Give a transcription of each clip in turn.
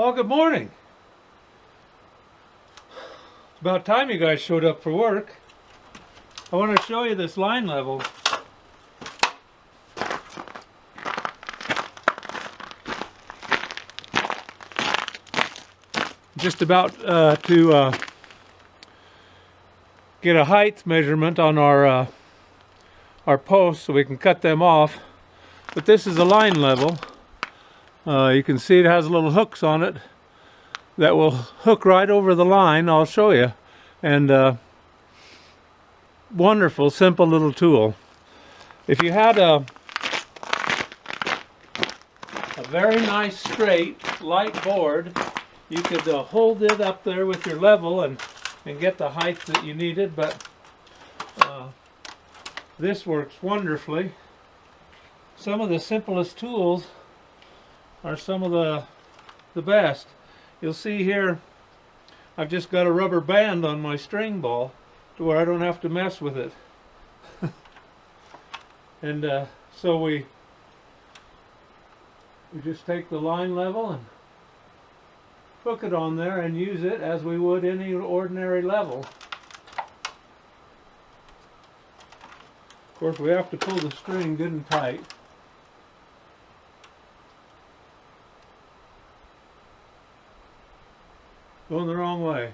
Well, good morning. It's about time you guys showed up for work. I want to show you this line level. Just about to get a height measurement on our posts so we can cut them off. But this is a line level. You can see it has little hooks on it that will hook right over the line. I'll show you. And wonderful, simple little tool. If you had a very nice straight light board, you could hold it up there with your level and get the height that you needed, but this works wonderfully. Some of the simplest tools are some of the best. You'll see here I've just got a rubber band on my string ball to where I don't have to mess with it. And so we just take the line level and hook it on there and use it as we would any ordinary level. Of course, we have to pull the string good and tight. Going the wrong way.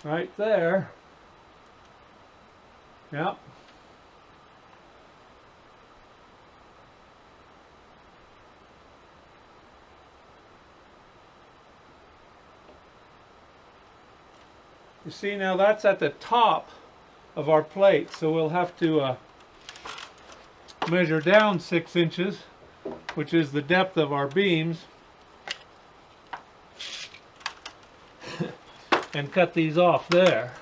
Right there. Yep. You see, now that's at the top of our plate, so we'll have to measure down 6 inches, which is the depth of our beams, and cut these off there.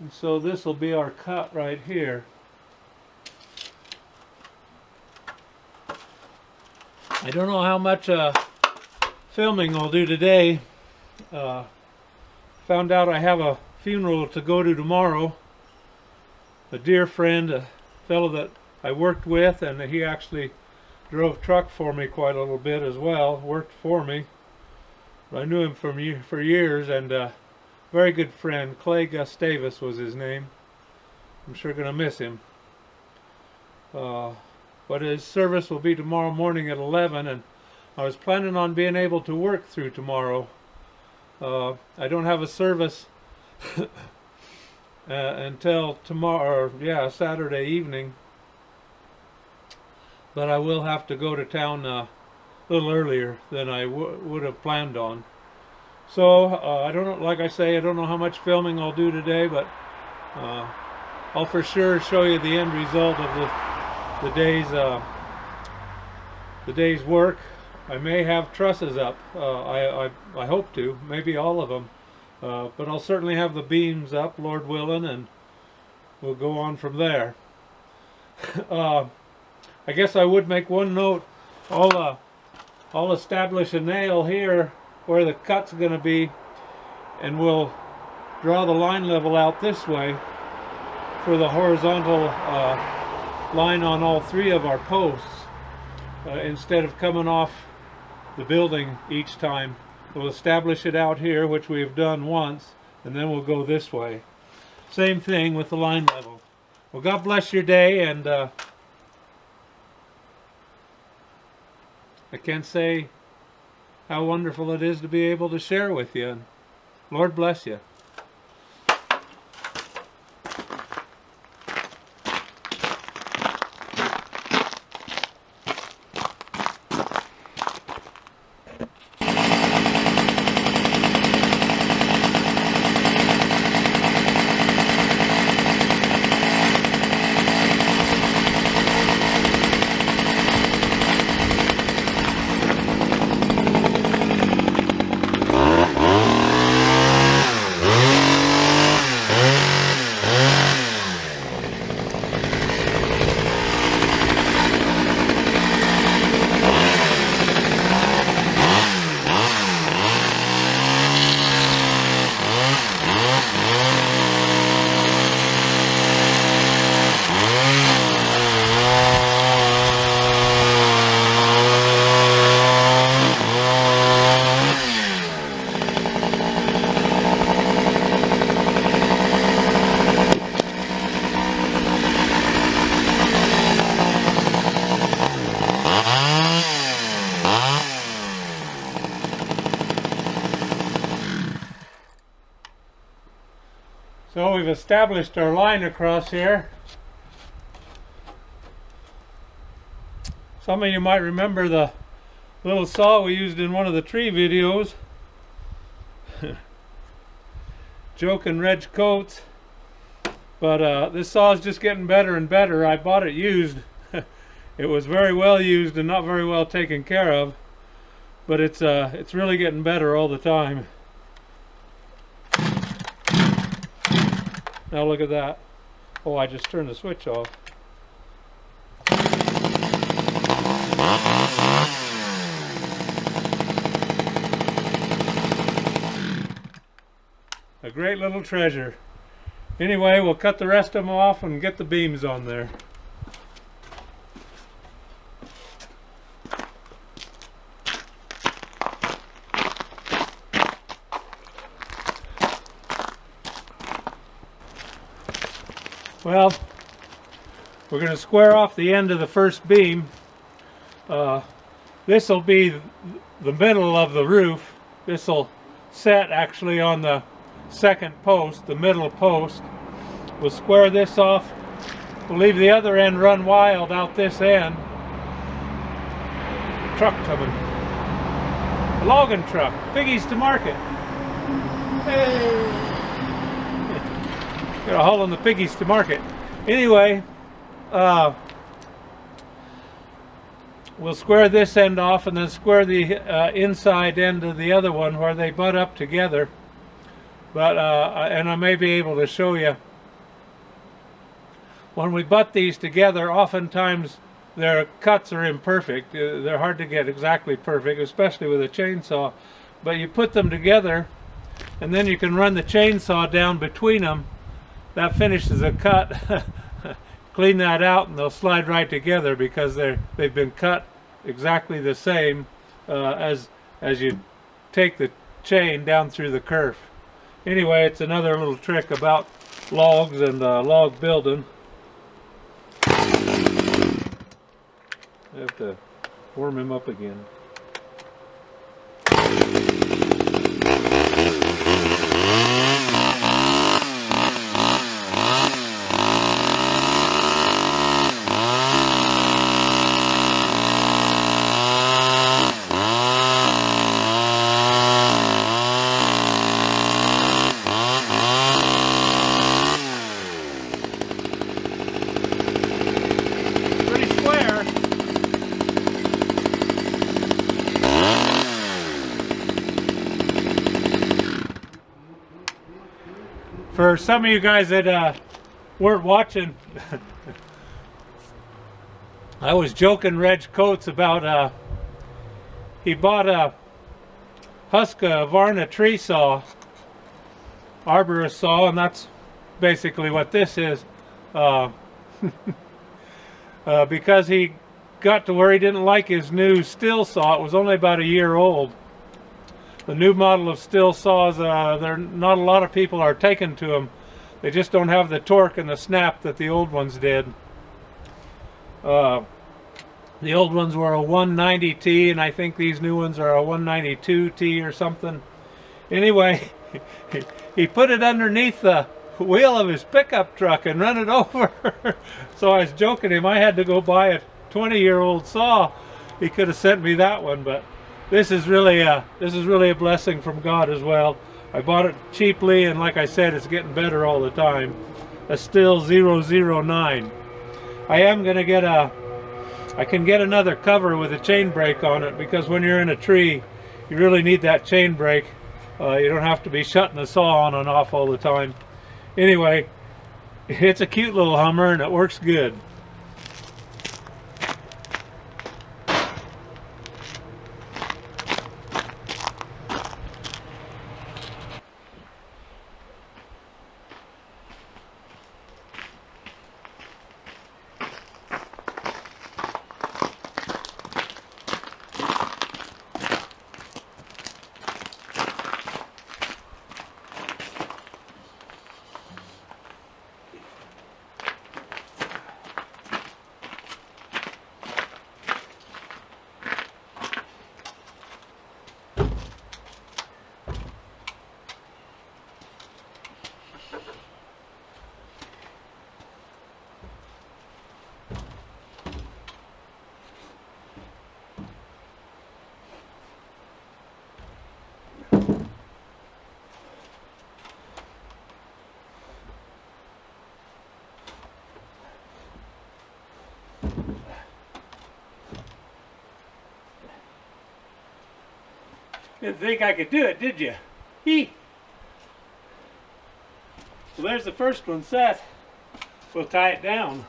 And so this will be our cut right here. I don't know how much filming I'll do today. Found out I have a funeral to go to tomorrow. A dear friend, a fellow that I worked with, and he actually drove truck for me quite a little bit as well, worked for me. I knew him for years, and very good friend. Clay Gustavus was his name. I'm sure going to miss him. But his service will be tomorrow morning at 11, and I was planning on being able to work through tomorrow. I don't have a service until tomorrow, Saturday evening. But I will have to go to town a little earlier than I would have planned on. So I don't know, like I say, I don't know how much filming I'll do today, but I'll for sure show you the end result of the day's work. I may have trusses up. I hope to, maybe all of them, but I'll certainly have the beams up, Lord willing, and we'll go on from there. I guess I would make one note. I'll establish a nail here where the cut's going to be, and we'll draw the line level out this way for the horizontal line on all 3 of our posts, instead of coming off the building each time. We'll establish it out here, which we have done once, and then we'll go this way. Same thing with the line level. Well, God bless your day, and I can't say how wonderful it is to be able to share with you. Lord bless you. Well, we've established our line across here. Some of you might remember the little saw we used in one of the tree videos. Joking Reg Coates. But this saw is just getting better and better. I bought it used. It was very well used and not very well taken care of. But it's really getting better all the time. Now look at that. Oh, I just turned the switch off. A great little treasure. Anyway, we'll cut the rest of them off and get the beams on there. Well, we're going to square off the end of the first beam. This will be the middle of the roof. This will set actually on the second post, the middle post. We'll square this off. We'll leave the other end run wild out this end. Truck coming. A logging truck. Piggies to market. Hey! Got a haul on the piggies to market. Anyway, we'll square this end off and then square the inside end of the other one where they butt up together. But and I may be able to show you when we butt these together. Oftentimes their cuts are imperfect. They're hard to get exactly perfect, especially with a chainsaw. But you put them together, and then you can run the chainsaw down between them. That finishes a cut. Clean that out, and they'll slide right together because they've been cut exactly the same as you take the chain down through the kerf. Anyway, it's another little trick about logs and log building. I have to warm him up again. For some of you guys that weren't watching, I was joking Reg Coates about he bought a Husqvarna tree saw, arborist saw, and that's basically what this is. Because he got to where he didn't like his new still saw. It was only about a year old. The new model of still saws, not a lot of people are taken to them. They just don't have the torque and the snap that the old ones did. The old ones were a 190T, and I think these new ones are a 192T or something. Anyway, he put it underneath the wheel of his pickup truck and run it over. So I was joking him, I had to go buy a 20-year-old saw. He could have sent me that one, but this is really a blessing from God as well. I bought it cheaply, and like I said, it's getting better all the time. A Still 009. I am going to get I can get another cover with a chain brake on it, because when you're in a tree, you really need that chain brake. You don't have to be shutting the saw on and off all the time. Anyway, it's a cute little Hummer, and it works good. Didn't think I could do it, did you? Hee! So there's the first one set. We'll tie it down.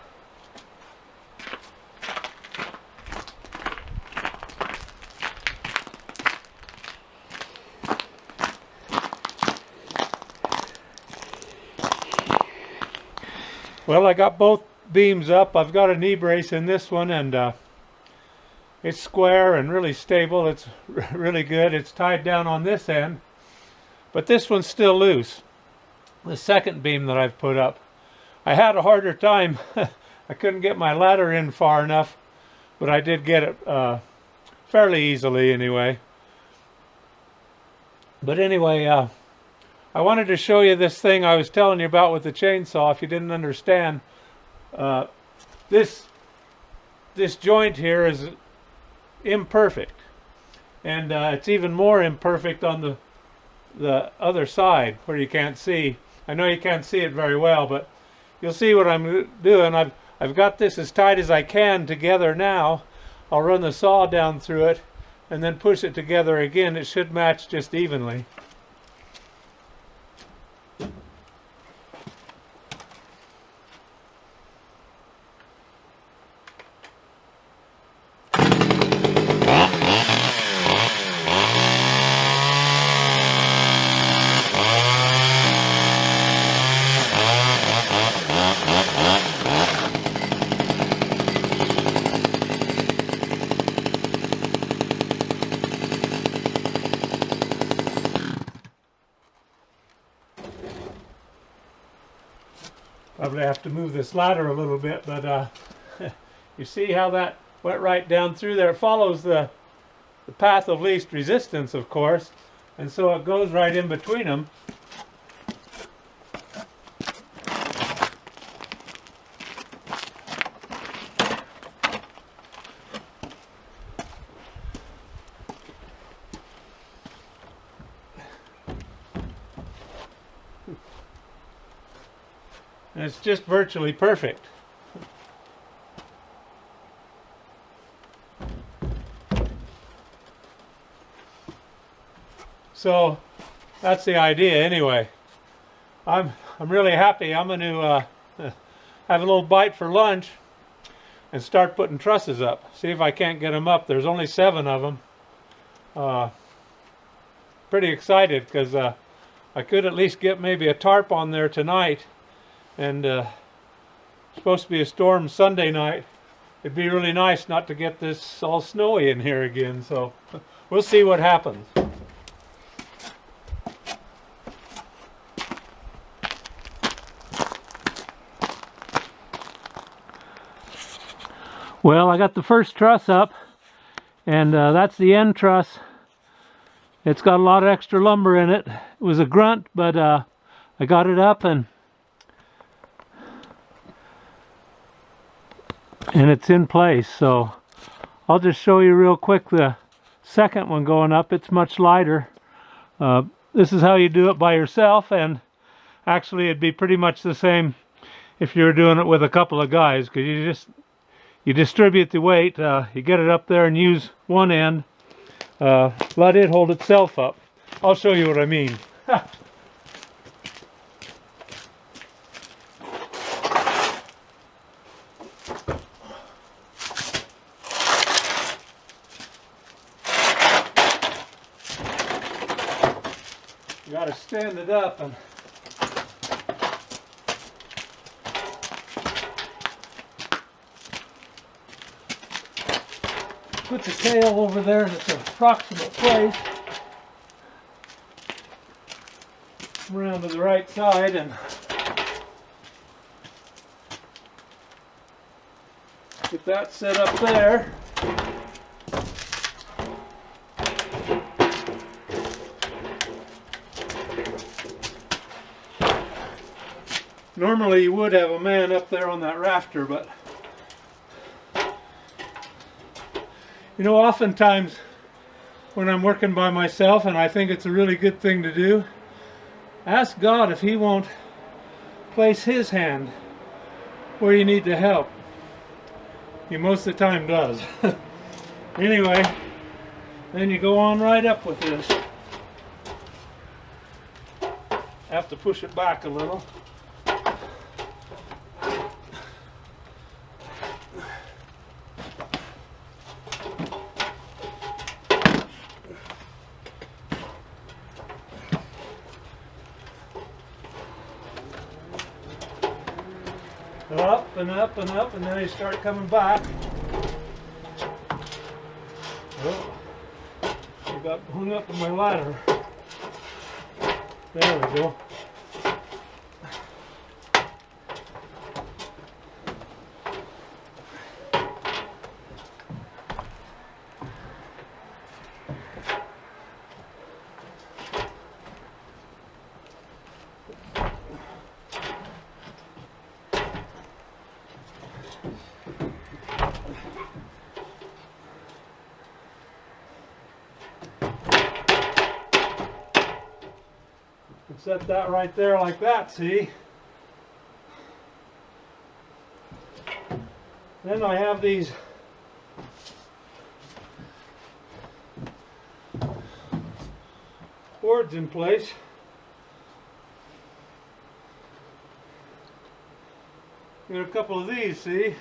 Well, I got both beams up. I've got a knee brace in this one, and it's square and really stable. It's really good. It's tied down on this end, but this one's still loose. The second beam that I've put up, I had a harder time. I couldn't get my ladder in far enough, but I did get it fairly easily anyway. But anyway, I wanted to show you this thing I was telling you about with the chainsaw. If you didn't understand, this joint here is imperfect, and it's even more imperfect on the other side where you can't see. I know you can't see it very well, but you'll see what I'm doing. I've got this as tight as I can together now. I'll run the saw down through it and then push it together again. It should match just evenly. Probably have to move this ladder a little bit, but you see how that went right down through there. It follows the path of least resistance, of course, and so it goes right in between them. And it's just virtually perfect. So that's the idea anyway. I'm really happy. I'm going to have a little bite for lunch and start putting trusses up. See if I can't get them up. There's only 7 of them. Pretty excited because I could at least get maybe a tarp on there tonight. And supposed to be a storm Sunday night. It'd be really nice not to get this all snowy in here again, so we'll see what happens. Well, I got the first truss up, and that's the end truss. It's got a lot of extra lumber in it. It was a grunt, but I got it up, and it's in place. So I'll just show you real quick the second one going up. It's much lighter. This is how you do it by yourself, and actually it'd be pretty much the same if you were doing it with a couple of guys, because you distribute the weight. You get it up there and use one end, let it hold itself up. I'll show you what I mean. You got to stand it up and put the tail over there in its approximate place. Around to the right side and get that set up there. Normally you would have a man up there on that rafter, but you know, oftentimes when I'm working by myself, and I think it's a really good thing to do, ask God if He won't place His hand where you need the help. He most of the time does. Anyway, then you go on right up with this. Have to push it back a little. Up and up and up, and then they start coming back. Oh, I got hung up on my ladder. There we go. Set that right there like that, see? Then I have these boards in place. Got a couple of these, see?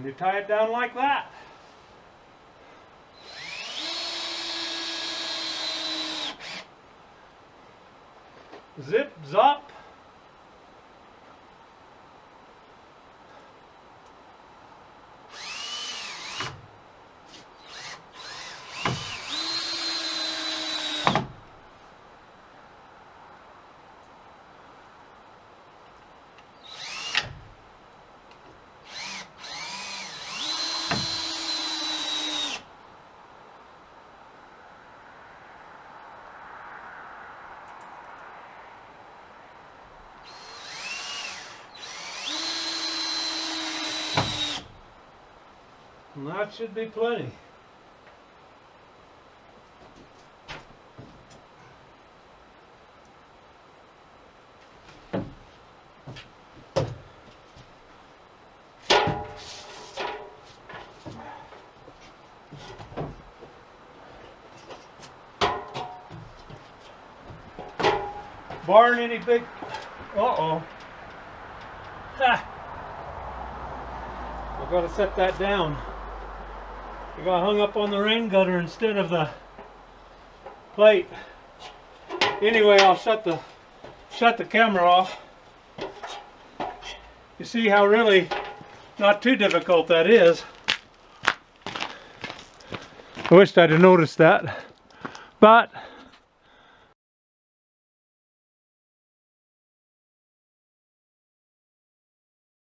You tie it down like that. Zip, zop. And that should be plenty. Barring any big, uh-oh. Ha! I've got to set that down. I got hung up on the rain gutter instead of the plate. Anyway, I'll shut the camera off. You see how really not too difficult that is. I wished I'd have noticed that, but